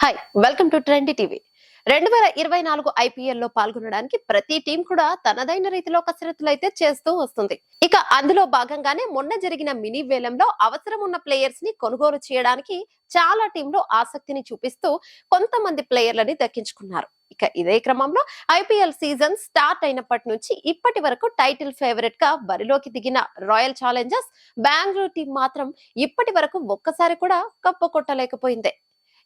Hi welcome to trendy TV. 2024 IPL లో పాల్గొనడానికి ప్రతి టీం కూడా తనదైన రీతిలో కసరత్తులు అయితే చేస్తూ వస్తుంది. ఇక అందులో భాగంగానే మొన్న జరిగిన మినీ వేలంలో అవసరం ఉన్న ప్లేయర్స్ ని కొనుగోలు చేయడానికి చాలా టీంలు ఆసక్తిని చూపిస్తూ కొంతమంది ప్లేయర్లని దక్కించుకున్నారు. ఇక ఇదే క్రమంలో ఐపీఎల్ సీజన్ స్టార్ట్ అయినప్పటి నుంచి ఇప్పటి వరకు టైటిల్ ఫేవరెట్ గా బరిలోకి దిగిన రాయల్ ఛాలెంజర్స్ బెంగళూరు టీం మాత్రం ఇప్పటి వరకు ఒక్కసారి కూడా కప్పు కొట్టలేకపోయింది.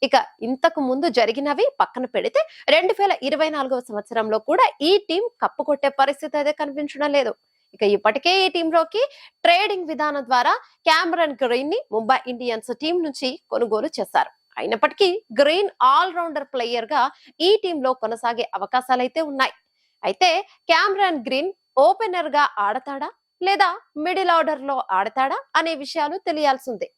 ఇక ఇంతకు ముందు జరిగినవి పక్కన పెడితే 2024 సంవత్సరంలో కూడా ఈ టీం కప్పు కొట్టే పరిస్థితి అయితే కనిపించడం లేదు. ఇక ఇప్పటికే ఈ టీంలోకి ట్రేడింగ్ విధానం ద్వారా క్యామరన్ గ్రీన్ ని ముంబై ఇండియన్స్ టీం నుంచి కొనుగోలు చేశారు. అయినప్పటికీ గ్రీన్ ఆల్ రౌండర్ ప్లేయర్ గా ఈ టీంలో కొనసాగే అవకాశాలైతే ఉన్నాయి. అయితే క్యామరన్ గ్రీన్ ఓపెనర్ గా ఆడతాడా లేదా మిడిల్ ఆర్డర్ లో ఆడతాడా అనే విషయాలు తెలియాల్సిందే.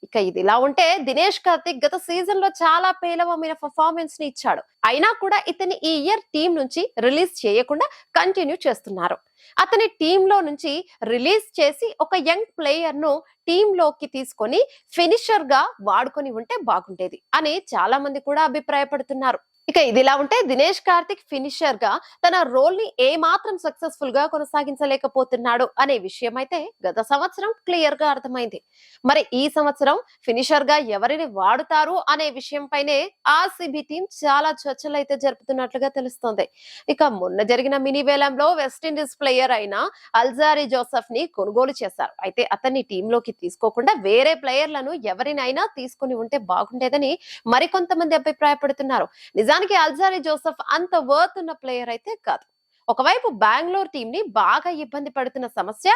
ఇక ఇది ఇలా ఉంటే దినేష్ కార్తిక్ గత సీజన్ లో చాలా పేలవమైన పర్ఫార్మెన్స్ ని ఇచ్చాడు. అయినా కూడా ఇతని ఈ ఇయర్ టీం నుంచి రిలీజ్ చేయకుండా కంటిన్యూ చేస్తున్నారు. అతని టీంలో నుంచి రిలీజ్ చేసి ఒక యంగ్ ప్లేయర్ ను టీంలోకి తీసుకొని ఫినిషర్ గా వాడుకొని ఉంటే బాగుండేది అని చాలా మంది కూడా అభిప్రాయపడుతున్నారు. ఇక ఇదిలా ఉంటే దినేష్ కార్తిక్ ఫినిషర్ గా తన రోల్ ని ఏ మాత్రం సక్సెస్ఫుల్ గా కొనసాగించలేకపోతున్నాడు అనే విషయం అయితే గత సంవత్సరం క్లియర్ గా అర్థమైంది. మరి ఈ సంవత్సరం ఫినిషర్ గా ఎవరిని వాడుతారు అనే విషయం పైనే ఆర్సీబీ టీం చాలా చర్చలు అయితే జరుపుతున్నట్లుగా తెలుస్తోంది. ఇక మొన్న జరిగిన మినీ వేలంలో వెస్టిండీస్ ప్లేయర్ అయిన అల్జారీ జోసెఫ్ ని కొనుగోలు చేశారు. అయితే అతన్ని టీంలోకి తీసుకోకుండా వేరే ప్లేయర్లను ఎవరినైనా తీసుకుని ఉంటే బాగుండేదని మరికొంతమంది అభిప్రాయపడుతున్నారు. నిజానికి అల్జారీ జోసెఫ్ అంత వర్త్ ఉన్న ప్లేయర్ అయితే కాదు. ఒకవైపు బెంగళూరు టీం ని బాగా ఇబ్బంది పడుతున్న సమస్య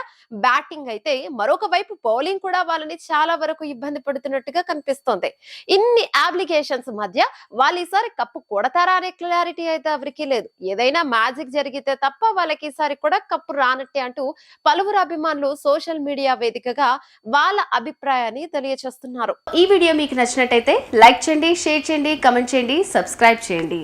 బ్యాటింగ్ అయితే, మరొక వైపు బౌలింగ్ కూడా వాళ్ళని చాలా వరకు ఇబ్బంది పడుతున్నట్టుగా కనిపిస్తోంది. ఇన్ని అప్లికేషన్స్ మధ్య వాళ్ళు ఈసారి కప్పు కొడతారా అనే క్లారిటీ అయితే ఎవరికీ లేదు. ఏదైనా మ్యాజిక్ జరిగితే తప్ప వాళ్ళకి ఈసారి కూడా కప్పు రానట్టే అంటూ పలువురు అభిమానులు సోషల్ మీడియా వేదికగా వాళ్ళ అభిప్రాయాన్ని తెలియజేస్తున్నారు. ఈ వీడియో మీకు నచ్చినట్టయితే లైక్ చేయండి, షేర్ చేయండి, కమెంట్ చేయండి, సబ్స్క్రైబ్ చేయండి.